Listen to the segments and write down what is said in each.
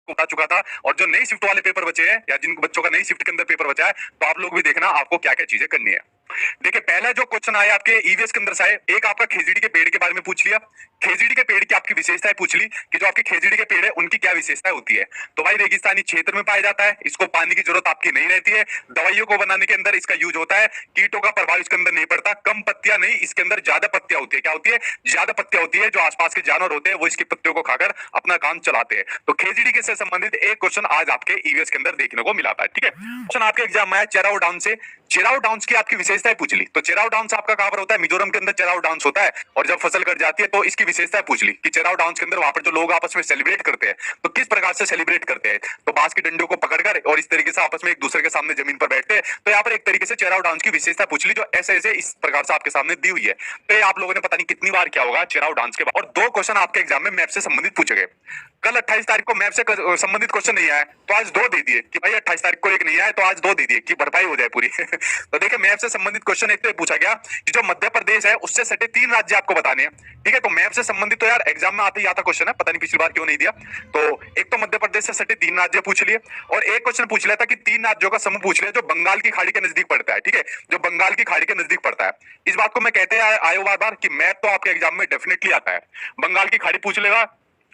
बता चुका था। और जो नई शिफ्ट वाले पेपर बचे हैं या जिन बच्चों का नई शिफ्ट के अंदर पेपर बचा है, तो आप लोग भी देखना आपको क्या क्या चीजें करनी है। देखिए, पहला जो क्वेश्चन आया आपके ईवीएस के अंदर से आए, एक आपका खेजड़ी के पेड़ के बारे में पूछ लिया। खेजड़ी के पेड़ की आपकी विशेषताएं पूछ ली कि जो आपके खेजड़ी के पेड़ है उनकी क्या विशेषताएं होती है। तो भाई रेगिस्तानी क्षेत्र में पाया जाता है, इसको पानी की जरूरत आपकी नहीं रहती है, दवाइयों को बनाने के अंदर इसका यूज होता है, कीटों का प्रभाव इसके अंदर नहीं पड़ता, कम पत्तियां नहीं, इसके अंदर ज्यादा पत्तियां होती है। क्या होती है? ज्यादा पत्तियां होती है। जो आसपास के जानवर होते हैं वो इसकी पत्तियों को खाकर अपना काम चलाते हैं। तो खेजड़ी के से संबंधित एक क्वेश्चन आज आपके ईवीएस के अंदर देखने को मिला था। ठीक है, क्वेश्चन आपके एग्जाम में आया चेराओ डाउन से। चेराओ डाउन्स की आपकी विशेषताएं पूछ ली। तो चेराओ डाउन्स आपका कहां पर होता है? मिजोरम के अंदर चेराओ डाउन्स होता है। और जब फसल कट जाती है तो इसकी विशेषताएं पूछ ली कि चेराओ डाउन्स के अंदर वहां पर जो लोग आपस में सेलिब्रेट करते हैं, तो किस प्रकार से सेलिब्रेट करते हैं? तो बांस की डंडियों को पकड़कर और इस तरीके से आपस में एक दूसरे के सामने जमीन पर बैठते हैं। तो यहाँ पर एक तरीके से चेराओ डाउन्स की विशेषता पूछ ली, जो ऐसे ऐसे इस प्रकार से आपके सामने दी हुई है। तो आप लोगों ने पता नहीं कितनी बार क्या होगा चेराओ डाउन्स के बाद। और दो क्वेश्चन आपके एग्जाम में मैप से संबंधित पूछे गए। कल 28 तारीख को मैप से संबंधित क्वेश्चन नहीं आया, तो आज दो दे दिए कि भाई 28 तारीख को एक नहीं आया, तो आज दो दे दिए कि भरपाई हो जाए पूरी। तो देखिए, मैप से संबंधित क्वेश्चन एक तो पूछा गया कि जो मध्य प्रदेश है उससे सटे 3 राज्य आपको बताने हैं। ठीक है, तो मैप से संबंधित तो यार एग्जाम में आते ही आता क्वेश्चन है, पता नहीं पिछली बार क्यों नहीं दिया। तो एक तो मध्य प्रदेश से सटे 3 राज्य पूछ लिए, और एक क्वेश्चन पूछ लिया था कि 3 राज्यों का समूह पूछ लिया जो बंगाल की खाड़ी के नजदीक पड़ता है। ठीक है, जो बंगाल की खाड़ी के नजदीक पड़ता है। इस बात को मैं कहते आयो बार बार कि मैप तो आपके एग्जाम में डेफिनेटली आता है। बंगाल की खाड़ी पूछ लेगा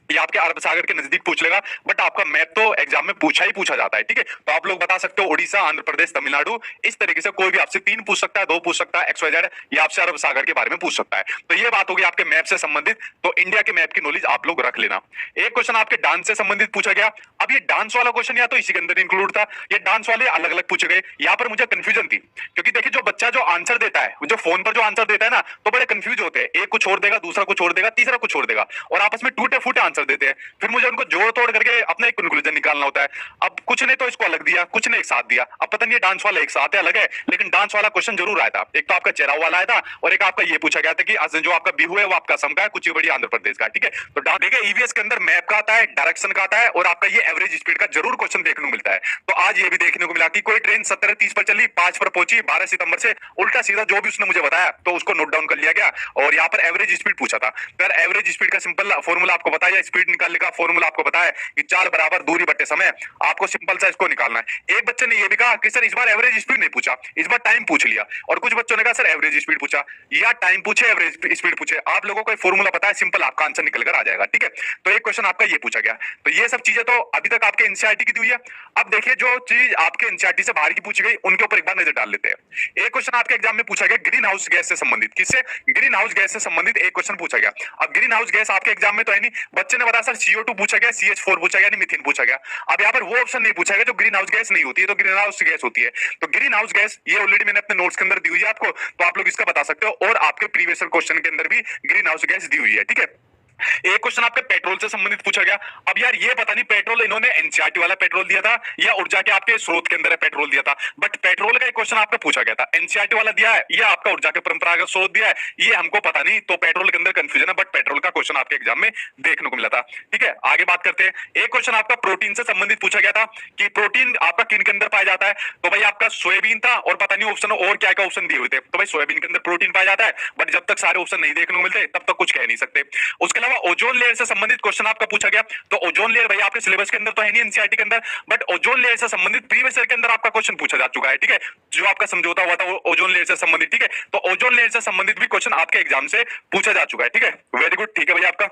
या आपके अरब सागर के नजदीक पूछ लेगा, बट आपका मैप तो एग्जाम में पूछा ही पूछा जाता है। ठीक है, तो आप लोग बता सकते हो उड़ीसा, आंध्र प्रदेश, तमिलनाडु, इस तरीके से कोई भी आपसे 3 पूछ सकता है, 2 पूछ सकता है, XYZ, या आपसे अरब सागर के बारे में पूछ सकता है। तो ये बात होगी आपके मैप से संबंधित। तो इंडिया के मैप की नॉलेज आप लोग रख लेना। एक क्वेश्चन आपके डांस से संबंधित पूछा गया। अब ये डांस वाला क्वेश्चन या तो इसी के अंदर इंक्लूड था, ये डांस वाले अलग अलग पूछे गए। यहाँ पर मुझे कंफ्यूजन थी, क्योंकि देखिए जो बच्चा जो आंसर देता है, जो फोन पर जो आंसर देता है ना, तो बड़े कंफ्यूज होते हैं। एक कुछ और देगा, दूसरा कुछ और देगा, तीसरा कुछ और देगा, और आपस में टूटे फूटे आंसर देते हैं। फिर मुझे उनको जोड़ तोड़ करके अपना एक कंक्लूजन निकालना होता है। अब कुछ ने तो इसको अलग दिया, कुछ ने एक साथ दिया। अब पता नहीं ये डांस वाला एक साथ है अलग है, लेकिन डांस वाला क्वेश्चन जरूर आया था। एक तो आपका चेहरा वाला आया था, और एक आपका ये पूछा गया था कि जो आपका बिहू है वो आपका असम का है, कुचिपुड़ी आंध्र प्रदेश का। ठीक है, तो देखिए ईवीएस के अंदर मैप का आता है, डायरेक्शन का आता है, और आपका ये एवरेज स्पीड का जरूर क्वेश्चन देखने को मिलता है। तो आज ये भी देखने को मिला कि कोई ट्रेन 17:30 पर चली, 5 पर पहुंची, 12 सितंबर से उल्टा सीधा जो भी उसने मुझे बताया तो उसको नोट डाउन कर लिया गया। और यहाँ पर एवरेज स्पीड पूछा था। तो एवरेज स्पीड का सिंपल फॉर्मूला आपको बताया, स्पीड निकालने का फॉर्मूला आपको बताया कि 4 बराबर दूरी बटे समय। आपको सिंपल सा इसको निकालना है। एक बच्चे ने ये भी कहा कि सर इस बार एवरेज स्पीड नहीं पूछा, इस बार टाइम पूछ लिया। और कुछ बच्चों ने कहा सर एवरेज स्पीड पूछा, या टाइम पूछे एवरेज स्पीड पूछे। आप लोगों को फॉर्मूला पता है, सिंपल आपका आंसर निकल कर आ जाएगा। ठीक है, तो एक क्वेश्चन आपका ये पूछा गया। तो ये सब चीजें तो अभी तक आपके एनसीईआरटी की दी हुई है। अब देखिए जो चीज आपके एनसीईआरटी से बाहर की पूछी गई उनके ऊपर एक बार नजर डाल लेते हैं। एक क्वेश्चन आपके एग्जाम में पूछा गया ग्रीन हाउस गैस से संबंधित। किससे? ग्रीन हाउस गैस से संबंधित एक क्वेश्चन पूछा गया। अब ग्रीन हाउस गैस आपके एग्जाम में तो है नहीं, बच्चे ने बताया सर CO2 पूछा गया, CH4 पूछा गया, मीथेन पूछा गया। अब यहाँ पर वो ऑप्शन नहीं पूछा गया जो ग्रीन हाउस गैस नहीं होती है, तो ग्रीन हाउस गैस होती है। तो ग्रीन हाउस गैस ये ऑलरेडी मैंने अपने नोट्स के अंदर दी हुई है आपको, तो आप लोग इसका बता सकते हो। और आपके प्रीवियस क्वेश्चन के अंदर भी ग्रीन हाउस गैस दी हुई है। ठीक है, एक क्वेश्चन आपके पेट्रोल से संबंधित पूछा गया। अब यार ये पता नहीं पेट्रोल इन्होंने एनसीईआरटी वाला पेट्रोल दिया था या ऊर्जा के आपके स्रोत के अंदर पेट्रोल दिया था, बट पेट्रोल का एक क्वेश्चन आपका पूछा गया था। एनसीईआरटी वाला दिया है या आपका ऊर्जा के परंपरागत स्रोत दिया है, ये हमको पता नहीं। तो पेट्रोल के अंदर कंफ्यूजन है, बट पेट्रोल का क्वेश्चन आपके एग्जाम में देखने को मिला था। ठीक है, आगे बात करते हैं। एक क्वेश्चन आपका प्रोटीन से संबंधित पूछा गया था कि प्रोटीन आपका किन के अंदर पाया जाता है। तो भाई आपका सोयाबीन था, और पता नहीं ऑप्शन और क्या क्या ऑप्शन दिए हुए थे। तो भाई सोयाबीन के अंदर प्रोटीन पाया जाता है, बट जब तक सारे ऑप्शन नहीं देखने को मिलते तब तक कुछ कह नहीं सकते। उसके अलावा ओजोन लेयर से संबंधित क्वेश्चन आपका पूछा गया। तो ओजोन लेयर भाई आपके सिलेबस के अंदर तो है नहीं एनसीईआरटी के अंदर, बट ओजोन लेयर से संबंधित प्रीवियस ईयर के अंदर आपका क्वेश्चन पूछा जा चुका है। ठीक है, जो आपका समझौता हुआ था ओजोन लेयर से संबंधित। ठीक है, तो ओजोन लेयर से संबंधित भी क्वेश्चन आपके एग्जाम से पूछा जा चुका है। ठीक है, वेरी गुड। ठीक है भैया, आपका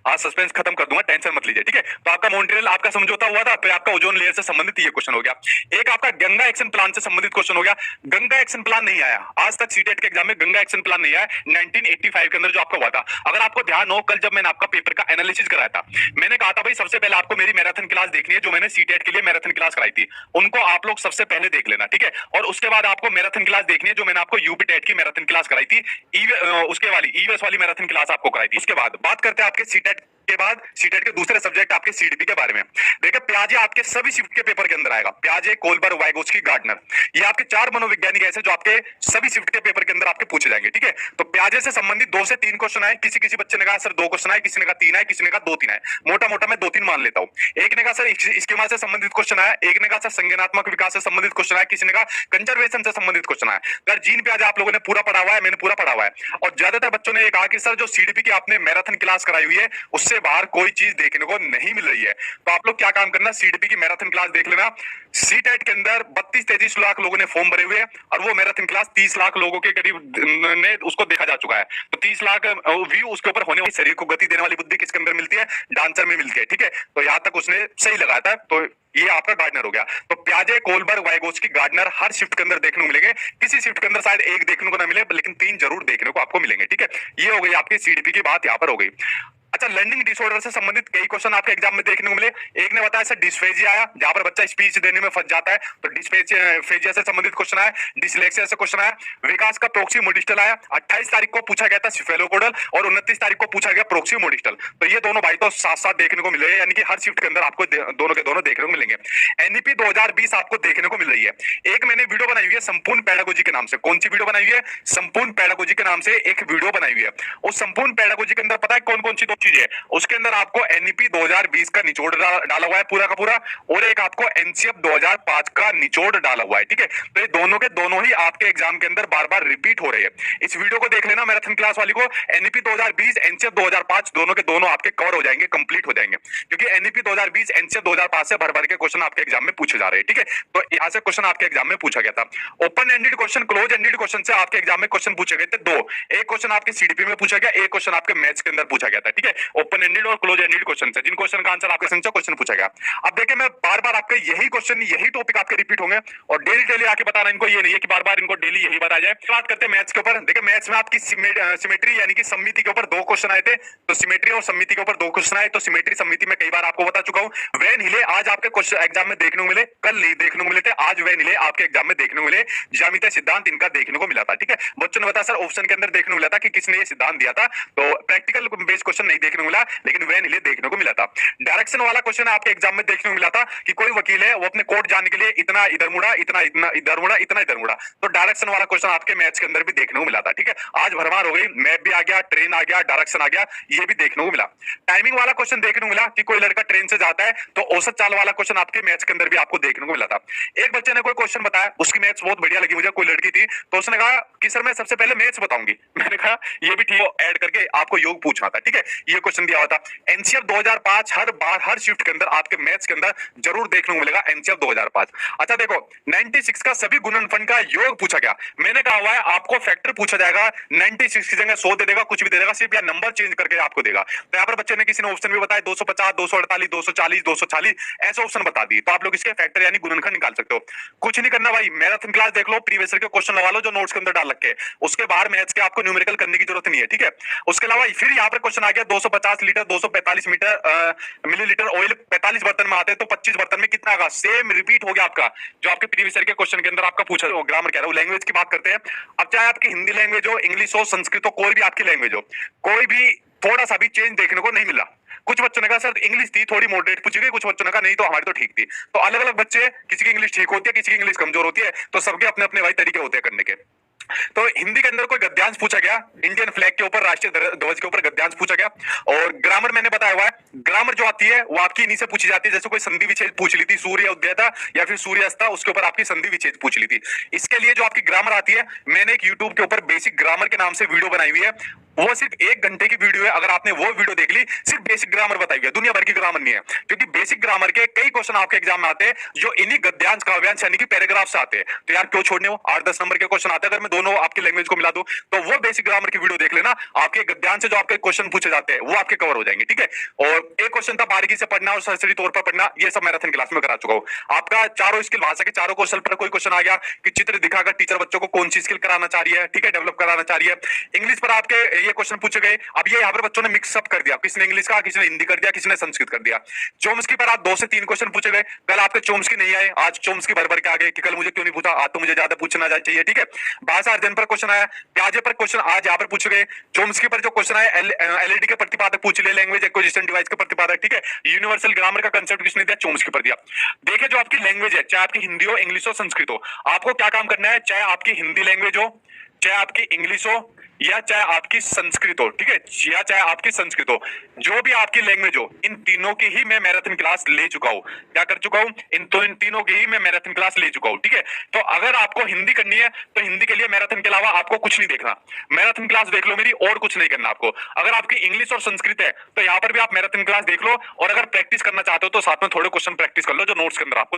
आज सस्पेंस खत्म कर दूंगा, टेंशन मत लीजिए। ठीक है, तो आपका मॉन्ट्रियल आपका समझौता हुआ था, फिर आपका ओजोन लेयर से संबंधित ये क्वेश्चन हो गया। एक आपका गंगा एक्शन प्लान से संबंधित क्वेश्चन हो गया। गंगा एक्शन प्लान नहीं आया आज तक, सीटेट के एग्जाम में गंगा एक्शन प्लान नहीं आया 1985 के अंदर जो आपका हुआ था। अगर आपको ध्यान हो, कल जब मैंने आपका पेपर का एनालिसिस कराया था, मैंने कहा था भाई सबसे पहले आपको मेरी मैराथन क्लास देखनी है, जो मैंने सीटेट के लिए मैराथन क्लास कराई थी, उनको आप लोग सबसे पहले देख लेना। ठीक है, और उसके बाद आपको मैराथन क्लास देखनी है जो मैंने आपको यूपी टेट की मैराथन क्लास कराई थी, उसके वाली ईवीएस वाली मैराथन क्लास आपको कराई थी। उसके बाद बात करते हैं आपके सीटेट के बाद सीटेट के दूसरे सब्जेक्ट आपके सीडीपी के बारे में। देखिए प्याजे आपके सभी शिफ्ट के पेपर के अंदर आएगा। प्याजे, कोलबर, वाइगोस्की, गार्डनर, ये आपके 4 मनोवैज्ञानिक ऐसे जो आपके सभी शिफ्ट के पेपर के अंदर आपके पूछे जाएंगे। ठीक है, तो प्याजे से संबंधित 2 से 3 क्वेश्चन आए। किसी किसी बच्चे ने कहा सर 2 क्वेश्चन आए, किसी ने कहा 3 आए, किसी ने कहा 2-3 आए। मोटा मोटा मैं 2-3 मान लेता हूं। एक ने कहा सर स्कीमा से संबंधित क्वेश्चन आया, एक ने कहा सर संज्ञानात्मक विकास से संबंधित क्वेश्चन आया, किसी ने कहा कंजर्वेशन से संबंधित क्वेश्चन आया। अगर जीन प्याजे आप लोगों ने पूरा पढ़ा हुआ है, मैंने पूरा पढ़ा हुआ है, और ज्यादातर बच्चों ने ये कहा कि सर जो सीडीपी की आपने मैराथन क्लास कराई हुई है उससे बाहर कोई चीज देखने को नहीं मिल रही है। तो आप लोग क्या काम करना, सीडीपी की मैराथन क्लास देख लेना। सीटेट के अंदर 32-33 लाख लोगों ने फॉर्म भरे हुए हैं और वो मैराथन क्लास 30 लाख लोगों के करीब ने उसको देखा जा चुका है। तो 30 लाख व्यू उसके ऊपर होने वाली, शरीर को गति देने वाली बुद्धि किसके अंदर मिलती है, डांसर में मिलती है। ठीक है, तो यहां तक उसने सही लगाया था। तो ये आपका गार्डनर हो गया। तो प्याजे, कोलबर्ग, वाइगोस्की, गार्डनर हर शिफ्ट के अंदर देखने को मिलेंगे। किसी शिफ्ट के अंदर शायद एक देखने को ना मिले, लेकिन 3 जरूर देखने को आपको मिलेंगे। ठीक है, ये हो गई आपकी सीडीपी की बात, यहां पर हो गई। अच्छा, लर्निंग डिसऑर्डर से संबंधित कई क्वेश्चन आपके एग्जाम में देखने को मिले। एक ने बताया सर डिस्फेजिया आया, जहां पर बच्चा स्पीच देने में फंस जाता है, तो डिस्फेजिया से संबंधित क्वेश्चन आया। डिसलेक्सिया से क्वेश्चन आया। विकास का प्रोक्सीमोडिस्टल आया, 28 तारीख को पूछा गया था सिफेलोकोडल और 29 तारीख को पूछा गया प्रोक्सीमोडिस्टल। तो ये दोनों भाई तो साथ साथ देखने को मिले, यानी कि हर शिफ्ट के अंदर आपको दोनों के दोनों देखने को मिलेंगे। एनईपी 2020 आपको देखने को मिल रही है। एक मैंने वीडियो बनाई हुई है संपूर्ण पेडागोजी के नाम से। कौन सी वीडियो बनाई हुई है, संपूर्ण पेडागोजी के नाम से एक वीडियो बनाई हुई है। उस संपूर्ण पेडागोजी के अंदर पता है कौन कौन सी 2 चीजें, उसके अंदर आपको एनईपी 2020 का निचोड़ डाला हुआ है पूरा का पूरा, और एक आपको एनसीएफ 2005 का निचोड़ डाला हुआ है। ठीक है, तो ये दोनों के दोनों ही आपके एग्जाम के अंदर बार बार रिपीट हो रहे हैं। इस वीडियो को देख लेना मैराथन क्लास वाली को। एनईपी 2020 एनसीएफ 2005 दोनों के दोनों आपके कवर हो जाएंगे, कंप्लीट हो जाएंगे, क्योंकि एनईपी 2020 एनसीएफ 2005 से भर भर के क्वेश्चन आपके एग्जाम में पूछे जा रहे हैं। ठीक है, तो यहां से क्वेश्चन आपके एग्जाम में पूछा गया था। Open ended question, close ended question से आपके एग्जाम में क्वेश्चन पूछे गए थे 2। एक क्वेश्चन आपके सीडीपी में पूछा गया, एक क्वेश्चन आपके मैथ्स के अंदर पूछा गया था। ठीक है, ओपन एंडेड और क्लोज एंडेड क्वेश्चन से, जिन क्वेश्चन का आंसर आपके संचय क्वेश्चन पूछा गया। अब देखिए, मैं बार बार आपके यही क्वेश्चन यही टॉपिक आपके रिपीट होंगे और डेली डेली आके बताना इनको, ये नहीं है कि बार बार इनको डेली यही बताया जाए। बात करते हैं मैथ्स के ऊपर। देखिए, मैथ्स में आपकी सिमेट्री यानी कि सममिति के ऊपर 2 क्वेश्चन आए थे। तो सिमेट्री और सममिति के ऊपर 2 क्वेश्चन आए। तो सिमेट्री सममिति में कई बार आपको बता चुका हूं। वैन हिले आज आपके क्वेश्चन एग्जाम में देखने को मिले, कल नहीं देखने को मिले थे, आज वैन हिले आपके एग्जाम में देखने को मिले। ज्यामितीय सिद्धांत इनका देखने को मिला था। ठीक है, बच्चों ने बताया सर ऑप्शन के अंदर देखने को मिला था कि किसने ये सिद्धांत दिया था, तो प्रैक्टिकल बेस्ड क्वेश्चन नहीं देखने को मिला, लेकिन वैन हिले देखने को मिला था। डायरेक्शन वाला क्वेश्चन आपके एग्जाम में देखने को मिला था कि कोई वकील है, वो अपने कोर्ट जाने के लिए इतना इधर मुड़ा, इतना इतना इधर मुड़ा, इतना इधर मुड़ा। तो डायरेक्शन वाला क्वेश्चन आपके मैथ्स के अंदर भी देखने को मिला था। ठीक है, आज भरमार हो गई, मैप भी आ गया, ट्रेन आ गया, डायरेक्शन आ गया, ये भी देखने को मिला। टाइमिंग वाला क्वेश्चन देखने को मिला कि कोई लड़का ट्रेन से जाता है, तो औसत चाल वाला क्वेश्चन आपके मैथ्स के अंदर भी आपको देखने को मिला था। एक बच्चे ने कोई क्वेश्चन बताया, उसकी मैथ्स बहुत बढ़िया लगी मुझे, कोई लड़की थी, तो उसने कहा कि सर मैं सबसे पहले मैथ्स बताऊंगी। मैंने कहा ये भी ठीक, ऐड करके आपको योग पूछना था। ठीक है, ये क्वेश्चन दिया हुआ था। एनसीएफ 2005 हर बार हर शिफ्ट के अंदर आपके मैथ्स के अंदर जरूर देखने को मिलेगा, एनसीएफ 2005। अच्छा देखो, 96 का सभी गुणनफल का योग पूछा गया। मैंने कहा हुआ है आपको फैक्टर पूछा जाएगा, 96 की जगह 100 दे देगा, कुछ भी दे देगा, सिर्फ या नंबर चेंज करके आपको देगा। तो यहाँ पर बच्चे ने किसी ने ऑप्शन भी बताया 250, 248, 240, 240 ऐसे ऑप्शन बता दिए। तो आप लोग इसके फैक्टर यानी गुणनखंड निकाल सकते हो। कुछ नहीं करना भाई, मैराथन क्लास देख लो, प्रीवियस ईयर के क्वेश्चन लगा लो जो नोट्स के अंदर डाल रखे, उसके बाहर मैथ्स के आपको न्यूमेरिकल करने की जरूरत नहीं है। ठीक है, उसके अलावा फिर यहाँ पर क्वेश्चन आ गया 250 लीटर 245 मिलीलीटर ऑयल 45 बर्तन में आते हैं, तो 25 बर्तन में कितना आगा, सेम रिपीट हो गया आपका जो आपके प्रीवियस ईयर के क्वेश्चन के अंदर आपका पूछा। ग्रामर कह रहा हूं, लैंग्वेज की बात करते हैं। अब चाहे आपकी हिंदी लैंग्वेज हो, इंग्लिश हो, संस्कृत हो, कोई भी आपकी लैंग्वेज हो, कोई भी थोड़ा सा भी चेंज देखने को नहीं मिला। कुछ बच्चों ने कहा सर इंग्लिश थी थोड़ी मॉडरेट पूछी गई, कुछ बच्चों ने कहा नहीं तो हमारी तो ठीक थी। तो अलग अलग बच्चे, किसी की इंग्लिश ठीक होती है, किसी की इंग्लिश कमजोर होती है, तो सबके अपने अपने भाई तरीके होते हैं करने के। तो हिंदी के अंदर कोई गद्यांश पूछा गया, इंडियन फ्लैग के ऊपर, राष्ट्रीय ध्वज के ऊपर गद्यांश पूछा गया। और ग्रामर मैंने बताया हुआ है, ग्रामर जो आती है वो आपकी इन्हीं से पूछी जाती है। जैसे कोई संधि विच्छेद पूछ ली थी, सूर्य उदय था या फिर सूर्य अस्त था, उसके ऊपर आपकी संधि विच्छेद पूछ ली थी। इसके लिए जो आपकी ग्रामर आती है, मैंने एक यूट्यूब के ऊपर बेसिक ग्रामर के नाम से वीडियो बनाई हुई है। वो सिर्फ 1 घंटे की वीडियो है। अगर आपने वो वीडियो देख ली, सिर्फ बेसिक ग्रामर बताई हुई है, दुनिया भर की ग्रामर नहीं है, क्योंकि बेसिक ग्रामर के कई क्वेश्चन आपके एग्जाम में आते हैं जो इन्हीं गद्यांश काव्यांश यानी कि पैराग्राफ से आते हैं। तो यार क्यों छोड़ने, वो 8-10 नंबर के क्वेश्चन आते हैं। अगर मैं दोनों आपकी लैंग्वेज को मिला दूं, तो वो बेसिक ग्रामर की वीडियो देख लेना, आपके गद्यांश से जो आपके क्वेश्चन पूछे जाते हैं वो आपके कवर हो जाएंगे। ठीक है, और एक क्वेश्चन था बारीकी से पढ़ना और सरसरी तौर पर पढ़ना, ये सब मैराथन क्लास में करा चुका हूं। आपका चारों स्किल, भाषा के चारों कौशल पर कोई क्वेश्चन आ गया कि चित्र दिखाकर टीचर बच्चों को कौन सी स्किल कराना चाह रही है, ठीक है, डेवलप कराना चाह रही है। इंग्लिश पर आपके ये क्वेश्चन पूछे गए। अब ये यहाँ पर बच्चों ने मिक्सअप कर दिया, किसी ने इंग्लिश का, किसी ने हिंदी कर दिया, किसी ने संस्कृत कर दिया। चोम्स्की पर आज 2 से 3 क्वेश्चन पूछे गए। कल आपके चोम्स्की नहीं आए, आज चोम्स्की भर भर के आ गए कि कल मुझे क्यों नहीं पूछा, आज तो मुझे ज्यादा पूछना चाहिए। ठीक है, भाषा अर्जन पर क्वेश्चन आया, प्याजे पर क्वेश्चन आज यहाँ पर पूछे गए। चोम्स्की पर जो क्वेश्चन आया, एलईडी के प्रतिपादक पूछ लिया, लैंग्वेज एक्विजिशन डिवाइस के प्रतिपादक। ठीक है, यूनिवर्सल ग्रामर का कंसेप्ट किसने दिया, चोम्स्की पर दिया। देखिए जो आपकी लैंग्वेज है, चाहे आपकी हिंदी हो, इंग्लिश हो, संस्कृत हो, आपको क्या काम करना है, चाहे आपकी हिंदी लैंग्वेज हो, चाहे आपकी इंग्लिश हो, या चाहे आपकी संस्कृत हो, ठीक है, या चाहे आपकी संस्कृत हो, जो भी आपकी लैंग्वेज हो, इन तीनों की ही मैं मैराथन क्लास ले चुका हूं। क्या कर चुका हूं? इन तीनों की ही मैं मैराथन क्लास ले चुका हूं, ठीक है। तो अगर आपको हिंदी करनी है तो हिंदी के लिए मैराथन के अलावा आपको कुछ नहीं देखना, मैराथन क्लास देख लो मेरी, और कुछ नहीं करना आपको। अगर आपकी इंग्लिश और संस्कृत है तो यहां पर भी आप मैराथन क्लास देख लो, और अगर प्रैक्टिस करना चाहते हो तो साथ में थोड़े क्वेश्चन प्रैक्टिस कर लो जो नोट्स के अंदर आपको